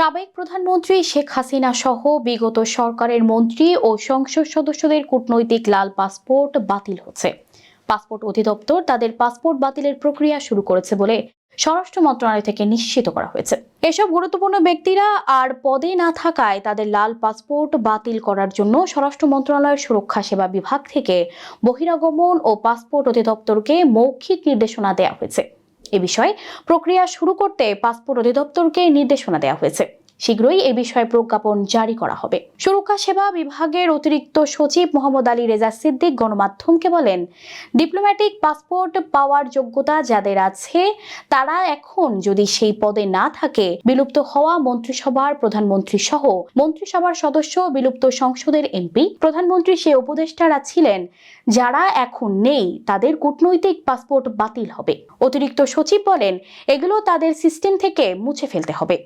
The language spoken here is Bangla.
সাবেক প্রধানমন্ত্রী শেখ হাসিনা সহ বিগত সরকারের মন্ত্রী ও সংসদ সদস্যদের কূটনৈতিক লাল পাসপোর্ট বাতিল হচ্ছে। পাসপোর্ট অধিদপ্তর তাদের পাসপোর্ট বাতিলের প্রক্রিয়া শুরু করেছে বলে স্বরাষ্ট্র মন্ত্রণালয় থেকে নিশ্চিত করা হয়েছে। এসব গুরুত্বপূর্ণ ব্যক্তিরা আর পদে না থাকায় তাদের লাল পাসপোর্ট বাতিল করার জন্য স্বরাষ্ট্র মন্ত্রণালয়ের সুরক্ষা সেবা বিভাগ থেকে বহিরাগমন ও পাসপোর্ট অধিদপ্তরকে মৌখিক নির্দেশনা দেওয়া হয়েছে। এ বিষয়ে প্রক্রিয়া শুরু করতে পাসপোর্ট অধিদপ্তরকে নির্দেশনা দেওয়া হয়েছে। শীঘ্রই এ বিষয়ে প্রজ্ঞাপন জারি করা হবে। সুরক্ষা সেবা বিভাগের অতিরিক্ত সচিব মোহাম্মদ আলী রেজা সিদ্দিক গণমাধ্যমকে বলেন, ডিপ্লোম্যাটিক পাসপোর্ট পাওয়ার যোগ্যতা যাদের আছে তারা এখন যদি সেই পদে না থাকে, বিলুপ্ত হওয়া মন্ত্রিসভার প্রধানমন্ত্রী সহ মন্ত্রিসভার সদস্য, বিলুপ্ত সংসদের এমপি, প্রধানমন্ত্রী সে উপদেষ্টারা ছিলেন, যারা এখন নেই তাদের কূটনৈতিক পাসপোর্ট বাতিল হবে। অতিরিক্ত সচিব বলেন, এগুলো তাদের সিস্টেম থেকে মুছে ফেলতে হবে।